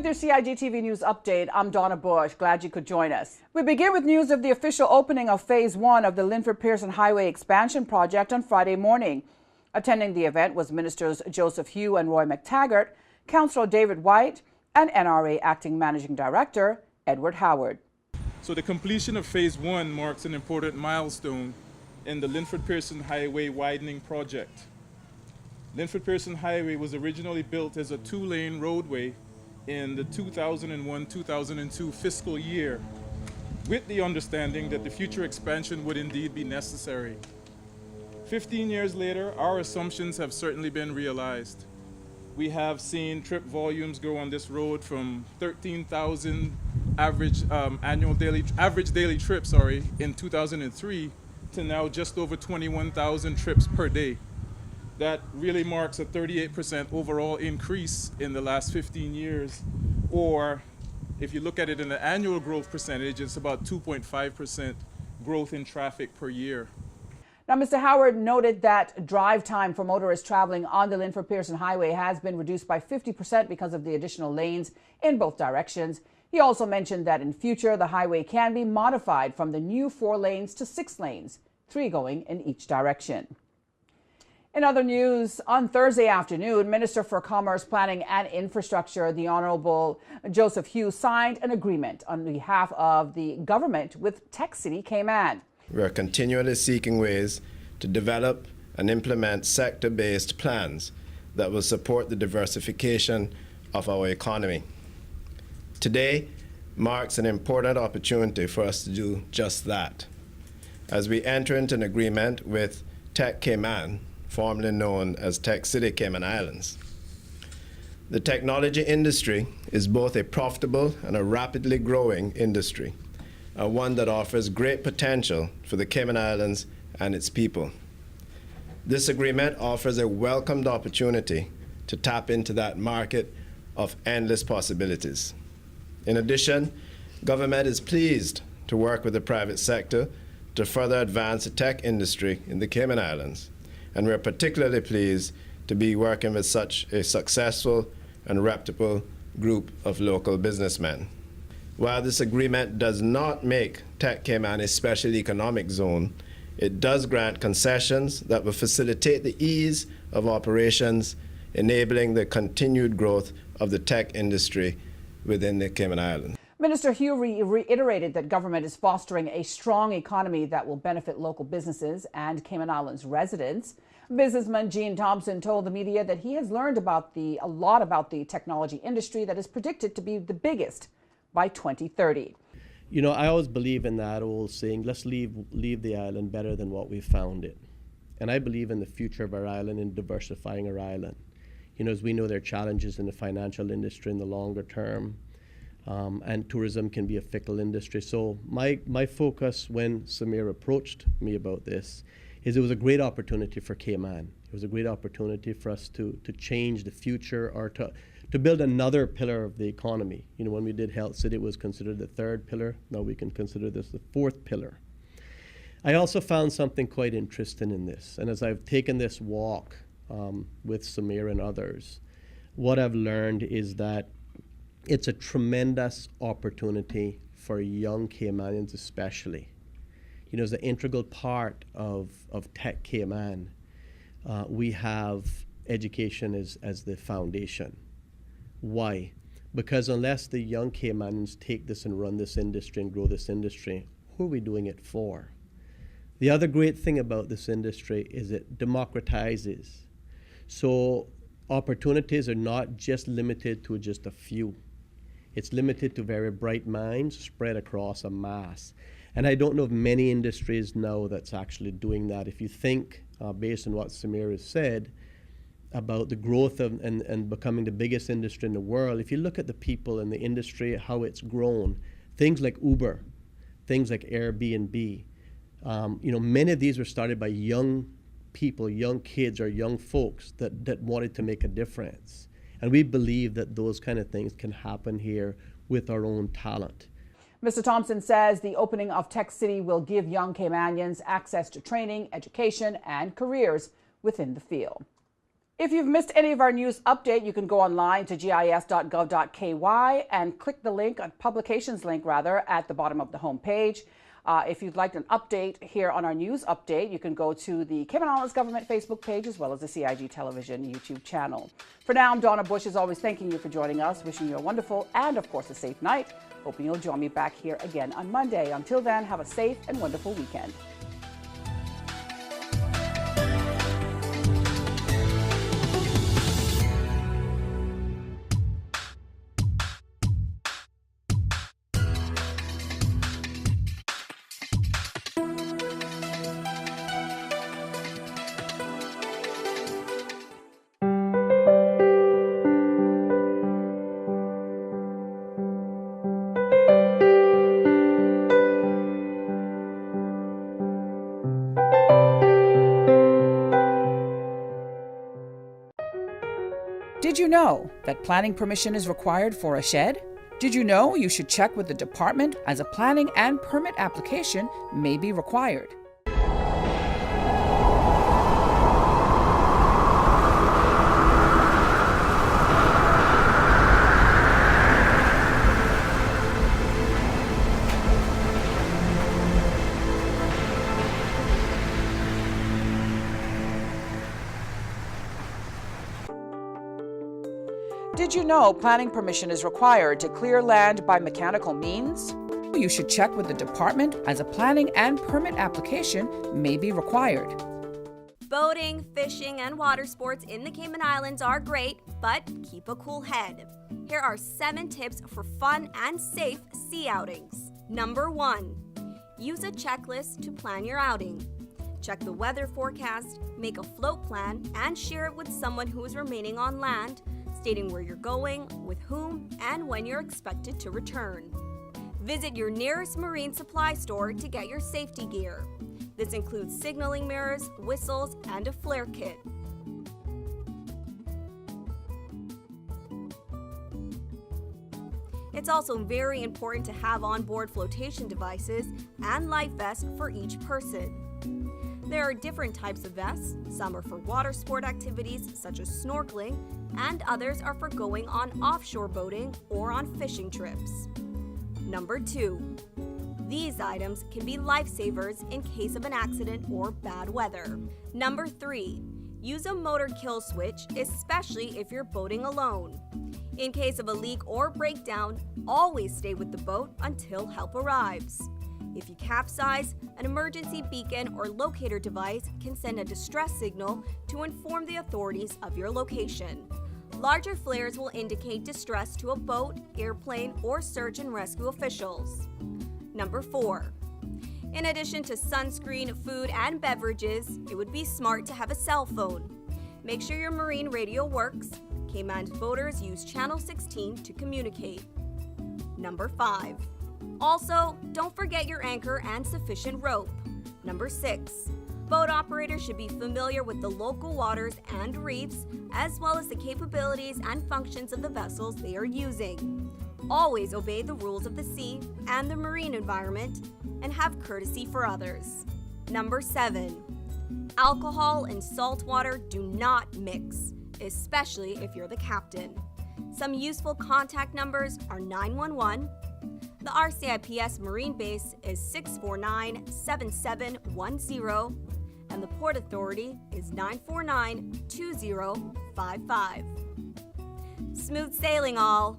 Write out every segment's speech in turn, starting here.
with your CIGTV News Update, I'm Donna Bush. Glad you could join us. We begin with news of the official opening of Phase 1 of the LINFORD-PIERSON Highway Expansion Project on Friday morning. Attending the event was Ministers Joseph Hugh and Roy McTaggart, Councillor David White, and NRA Acting Managing Director Edward Howard. So the completion of Phase 1 marks an important milestone in the LINFORD-PIERSON Highway widening project. LINFORD-PIERSON Highway was originally built as a two-lane roadway in the 2001-2002 fiscal year, with the understanding that the future expansion would indeed be necessary. 15 years later, our assumptions have certainly been realized. We have seen trip volumes grow on this road from 13,000 average daily trips in 2003 to now just over 21,000 trips per day. That really marks a 38% overall increase in the last 15 years, or if you look at it in the annual growth percentage, it's about 2.5% growth in traffic per year. Now, Mr. Howard noted that drive time for motorists traveling on the LINFORD-PIERSON Highway has been reduced by 50% because of the additional lanes in both directions. He also mentioned that in future, the highway can be modified from the new 4 lanes to 6 lanes, 3 going in each direction. In other news, on Thursday afternoon, Minister for Commerce, Planning and Infrastructure, the Honorable Joseph Hugh, signed an agreement on behalf of the government with Tech City Cayman. We are continually seeking ways to develop and implement sector-based plans that will support the diversification of our economy. Today marks an important opportunity for us to do just that, as we enter into an agreement with Tech Cayman, formerly known as Tech City Cayman Islands. The technology industry is both a profitable and a rapidly growing industry, and one that offers great potential for the Cayman Islands and its people. This agreement offers a welcomed opportunity to tap into that market of endless possibilities. In addition, government is pleased to work with the private sector to further advance the tech industry in the Cayman Islands. And we're particularly pleased to be working with such a successful and reputable group of local businessmen. While this agreement does not make Tech Cayman a special economic zone, it does grant concessions that will facilitate the ease of operations, enabling the continued growth of the tech industry within the Cayman Islands. Minister Hugh reiterated that government is fostering a strong economy that will benefit local businesses and Cayman Islands residents. Businessman Gene Thompson told the media that he has learned a lot about the technology industry that is predicted to be the biggest by 2030. You know, I always believe in that old saying, let's leave the island better than what we found it. And I believe in the future of our island and diversifying our island. You know, as we know, there are challenges in the financial industry in the longer term. And tourism can be a fickle industry. So my focus when Samir approached me about this is it was a great opportunity for Cayman. It was a great opportunity for us to change the future or to build another pillar of the economy. You know, when we did Health City, it was considered the 3rd pillar. Now we can consider this the 4th pillar. I also found something quite interesting in this. And as I've taken this walk with Samir and others, what I've learned is that it's a tremendous opportunity for young Caymanians especially. You know, as an integral part of Tech Cayman, we have education as the foundation. Why? Because unless the young Caymanians take this and run this industry and grow this industry, who are we doing it for? The other great thing about this industry is it democratizes. So opportunities are not just limited to just a few. It's limited to very bright minds spread across a mass. And I don't know of many industries now that's actually doing that. If you think, based on what Samir has said, about the growth of and becoming the biggest industry in the world, if you look at the people in the industry, how it's grown, things like Uber, things like Airbnb, you know, many of these were started by young people, young kids or young folks that wanted to make a difference. And we believe that those kind of things can happen here with our own talent. Mr. Thompson says the opening of Tech City will give young Caymanians access to training, education, and careers within the field. If you've missed any of our news update, you can go online to gis.gov.ky and click the link, a publications link rather, at the bottom of the home page. If you'd like an update here on our news update, you can go to the Cayman Islands Government Facebook page as well as the CIG Television YouTube channel. For now, I'm Donna Bush, as always, thanking you for joining us, wishing you a wonderful and, of course, a safe night. Hoping you'll join me back here again on Monday. Until then, have a safe and wonderful weekend. Did you know that planning permission is required for a shed? Did you know you should check with the department as a planning and permit application may be required? Did you know planning permission is required to clear land by mechanical means? You should check with the department as a planning and permit application may be required. Boating, fishing, and water sports in the Cayman Islands are great, but keep a cool head. Here are 7 tips for fun and safe sea outings. Number 1. Use a checklist to plan your outing. Check the weather forecast, make a float plan, and share it with someone who is remaining on land, stating where you're going, with whom, and when you're expected to return. Visit your nearest marine supply store to get your safety gear. This includes signaling mirrors, whistles, and a flare kit. It's also very important to have onboard flotation devices and life vests for each person. There are different types of vests. Some are for water sport activities such as snorkeling, and others are for going on offshore boating or on fishing trips. Number 2. These items can be lifesavers in case of an accident or bad weather. Number 3. Use a motor kill switch, especially if you're boating alone. In case of a leak or breakdown, always stay with the boat until help arrives. If you capsize, an emergency beacon or locator device can send a distress signal to inform the authorities of your location. Larger flares will indicate distress to a boat, airplane, or search and rescue officials. Number 4. In addition to sunscreen, food, and beverages, it would be smart to have a cell phone. Make sure your marine radio works. Cayman's boaters use Channel 16 to communicate. Number 5. Also, don't forget your anchor and sufficient rope. Number 6. Boat operators should be familiar with the local waters and reefs, as well as the capabilities and functions of the vessels they are using. Always obey the rules of the sea and the marine environment, and have courtesy for others. Number 7. Alcohol and salt water do not mix, especially if you're the captain. Some useful contact numbers are 911. The RCIPS Marine Base is 649-7710, and the Port Authority is 949-2055. Smooth sailing, all!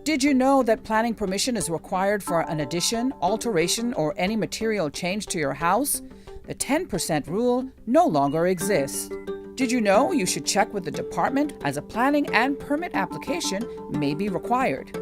Did you know that planning permission is required for an addition, alteration, or any material change to your house? The 10% rule no longer exists. Did you know you should check with the department as a planning and permit application may be required?